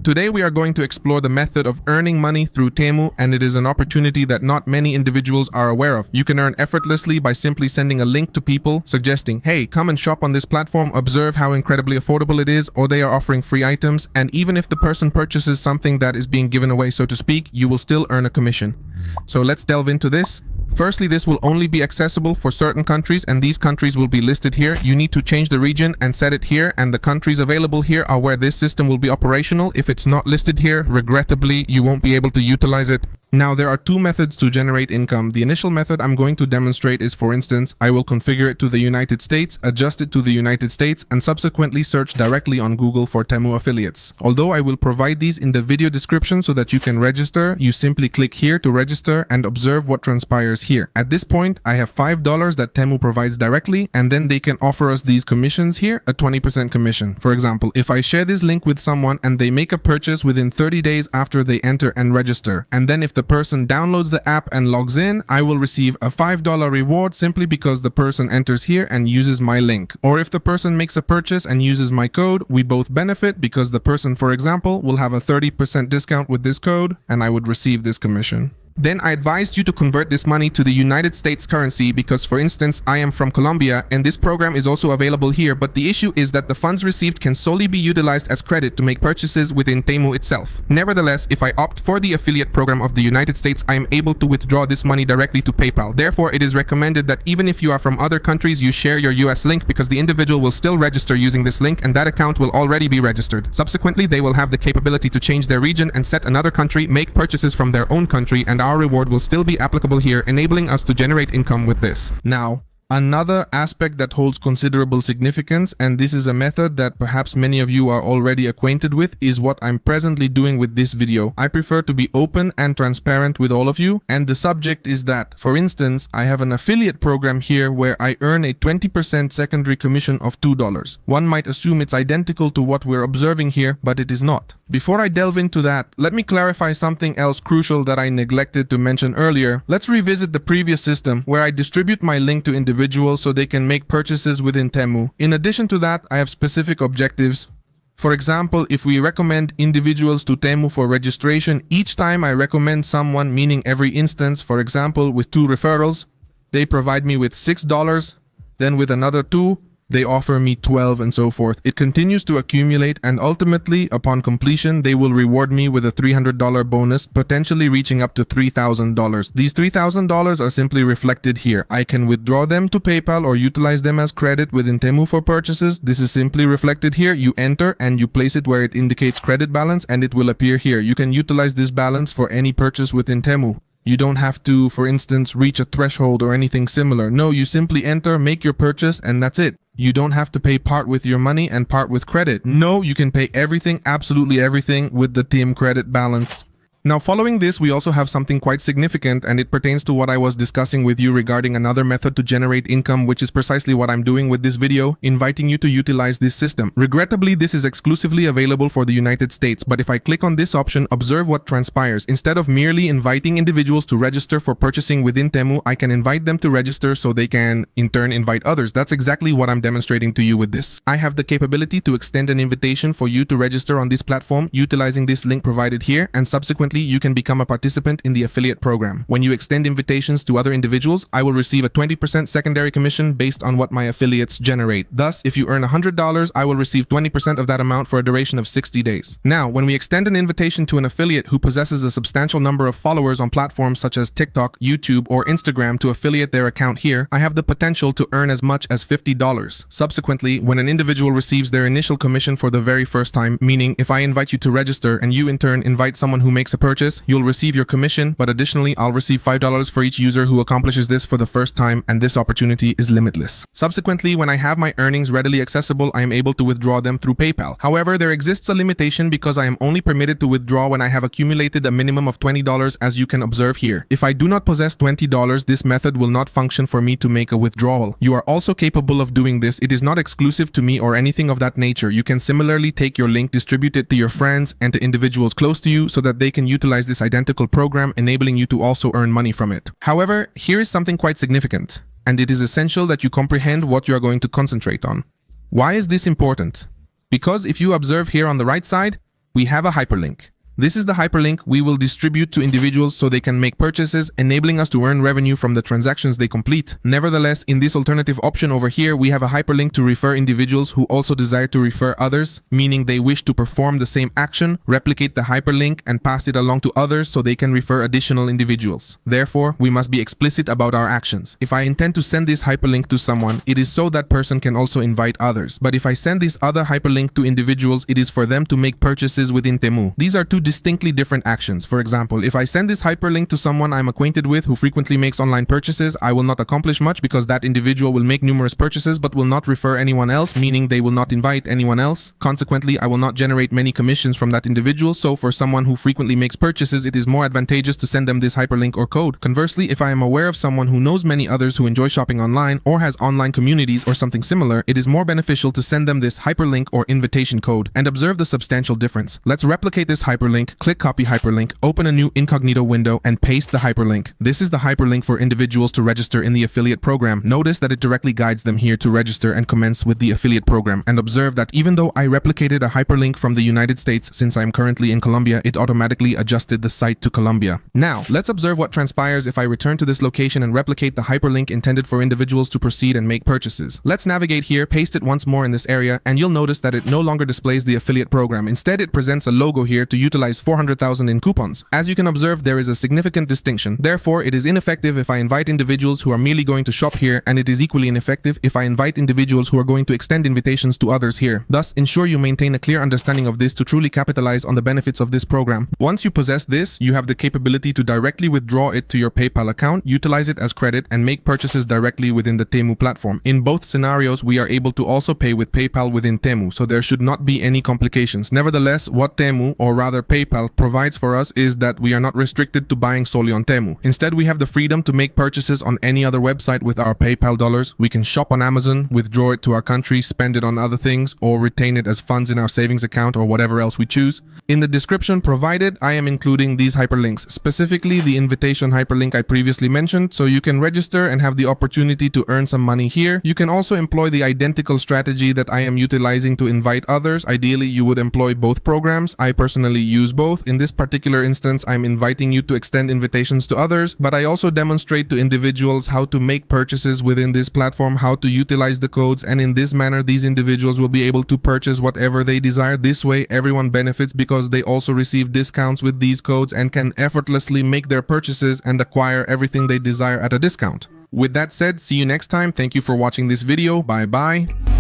Today we are going to explore the method of earning money through TEMU, and it is an opportunity that not many individuals are aware of. You can earn effortlessly by simply sending a link to people suggesting, hey, come and shop on this platform, observe how incredibly affordable it is, or they are offering free items, and even if the person purchases something that is being given away, so to speak, you will still earn a commission. So let's delve into this. Firstly, this will only be accessible for certain countries, and these countries will be listed here. You need to change the region and set it here, and the countries available here are where this system will be operational. If it's not listed here, regrettably, you won't be able to utilize it. Now, there are two methods to generate income. The initial method I'm going to demonstrate is, for instance, I will configure it to the United States, adjust it to the United States, and subsequently search directly on Google for TEMU affiliates. Although I will provide these in the video description so that you can register, you simply click here to register and observe what transpires here. At this point, I have $5 that TEMU provides directly, and then they can offer us these commissions here, a 20% commission. For example, if I share this link with someone and they make a purchase within 30 days after they enter and register, and then if the person downloads the app and logs in, I will receive a $5 reward simply because the person enters here and uses my link. Or if the person makes a purchase and uses my code, we both benefit because the person, for example, will have a 30% discount with this code and I would receive this commission. Then I advised you to convert this money to the United States currency because, for instance, I am from Colombia and this program is also available here, but the issue is that the funds received can solely be utilized as credit to make purchases within TEMU itself. Nevertheless, if I opt for the affiliate program of the United States, I am able to withdraw this money directly to PayPal. Therefore, it is recommended that even if you are from other countries, you share your US link because the individual will still register using this link and that account will already be registered. Subsequently, they will have the capability to change their region and set another country, make purchases from their own country, and our reward will still be applicable here, enabling us to generate income with this. Now, another aspect that holds considerable significance, and this is a method that perhaps many of you are already acquainted with, is what I'm presently doing with this video. I prefer to be open and transparent with all of you, and the subject is that, for instance, I have an affiliate program here where I earn a 20% secondary commission of $2. One might assume it's identical to what we're observing here, but it is not. Before I delve into that, let me clarify something else crucial that I neglected to mention earlier. Let's revisit the previous system where I distribute my link to individuals so they can make purchases within TEMU. In addition to that, I have specific objectives. For example, if we recommend individuals to TEMU for registration, each time I recommend someone, meaning every instance, for example, with 2 referrals, they provide me with $6, then with another 2, they offer me 12 and so forth. It continues to accumulate and ultimately, upon completion, they will reward me with a $300 bonus, potentially reaching up to $3,000. These $3,000 are simply reflected here. I can withdraw them to PayPal or utilize them as credit within TEMU for purchases. This is simply reflected here. You enter and you place it where it indicates credit balance and it will appear here. You can utilize this balance for any purchase within TEMU. You don't have to, for instance, reach a threshold or anything similar. No, you simply enter, make your purchase, and that's it. You don't have to pay part with your money and part with credit. No, you can pay everything, absolutely everything, with the TEM credit balance. Now, following this, we also have something quite significant, and it pertains to what I was discussing with you regarding another method to generate income, which is precisely what I'm doing with this video, inviting you to utilize this system. Regrettably, this is exclusively available for the United States, but if I click on this option, observe what transpires. Instead of merely inviting individuals to register for purchasing within TEMU, I can invite them to register so they can, in turn, invite others. That's exactly what I'm demonstrating to you with this. I have the capability to extend an invitation for you to register on this platform, utilizing this link provided here, and subsequently, you can become a participant in the affiliate program. When you extend invitations to other individuals, I will receive a 20% secondary commission based on what my affiliates generate. Thus, if you earn $100, I will receive 20% of that amount for a duration of 60 days. Now, when we extend an invitation to an affiliate who possesses a substantial number of followers on platforms such as TikTok, YouTube, or Instagram to affiliate their account here, I have the potential to earn as much as $50. Subsequently, when an individual receives their initial commission for the very first time, meaning if I invite you to register and you in turn invite someone who makes a purchase, you'll receive your commission, but additionally, I'll receive $5 for each user who accomplishes this for the first time, and this opportunity is limitless. Subsequently, when I have my earnings readily accessible, I am able to withdraw them through PayPal. However, there exists a limitation because I am only permitted to withdraw when I have accumulated a minimum of $20, as you can observe here. If I do not possess $20, this method will not function for me to make a withdrawal. You are also capable of doing this. It is not exclusive to me or anything of that nature. You can similarly take your link, distribute it to your friends and to individuals close to you so that they can utilize this identical program, enabling you to also earn money from it. However, here is something quite significant, and it is essential that you comprehend what you are going to concentrate on. Why is this important? Because if you observe here on the right side, we have a hyperlink. This is the hyperlink we will distribute to individuals so they can make purchases, enabling us to earn revenue from the transactions they complete. Nevertheless, in this alternative option over here, we have a hyperlink to refer individuals who also desire to refer others, meaning they wish to perform the same action, replicate the hyperlink, and pass it along to others so they can refer additional individuals. Therefore, we must be explicit about our actions. If I intend to send this hyperlink to someone, it is so that person can also invite others. But if I send this other hyperlink to individuals, it is for them to make purchases within TEMU. These are two distinctly different actions. For example, if I send this hyperlink to someone I'm acquainted with who frequently makes online purchases, I will not accomplish much because that individual will make numerous purchases but will not refer anyone else, meaning they will not invite anyone else. Consequently, I will not generate many commissions from that individual. So for someone who frequently makes purchases, it is more advantageous to send them this hyperlink or code. Conversely, if I am aware of someone who knows many others who enjoy shopping online or has online communities or something similar, it is more beneficial to send them this hyperlink or invitation code. And observe the substantial difference. Let's replicate this hyperlink. Click copy hyperlink, open a new incognito window, and paste the hyperlink. This is the hyperlink for individuals to register in the affiliate program. Notice that it directly guides them here to register and commence with the affiliate program. And observe that even though I replicated a hyperlink from the United States, since I'm currently in Colombia, it automatically adjusted the site to Colombia. Now, let's observe what transpires if I return to this location and replicate the hyperlink intended for individuals to proceed and make purchases. Let's navigate here, paste it once more in this area, and you'll notice that it no longer displays the affiliate program. Instead, it presents a logo here to utilize 400,000 in coupons. As you can observe, there is a significant distinction. Therefore, it is ineffective if I invite individuals who are merely going to shop here, and it is equally ineffective if I invite individuals who are going to extend invitations to others here. Thus, ensure you maintain a clear understanding of this to truly capitalize on the benefits of this program. Once you possess this, you have the capability to directly withdraw it to your PayPal account, utilize it as credit, and make purchases directly within the TEMU platform. In both scenarios, we are able to also pay with PayPal within TEMU, so there should not be any complications. Nevertheless, what TEMU, or rather PayPal, provides for us is that we are not restricted to buying solely on TEMU. Instead, we have the freedom to make purchases on any other website with our PayPal dollars. We can shop on Amazon, withdraw it to our country, spend it on other things, or retain it as funds in our savings account or whatever else we choose. In the description provided, I am including these hyperlinks, specifically the invitation hyperlink I previously mentioned, so you can register and have the opportunity to earn some money here. You can also employ the identical strategy that I am utilizing to invite others. Ideally, you would employ both programs. I personally use both. In this particular instance, I'm inviting you to extend invitations to others, but I also demonstrate to individuals how to make purchases within this platform, how to utilize the codes, and in this manner, these individuals will be able to purchase whatever they desire. This way, everyone benefits because they also receive discounts with these codes and can effortlessly make their purchases and acquire everything they desire at a discount. With that said, see you next time. Thank you for watching this video. Bye bye.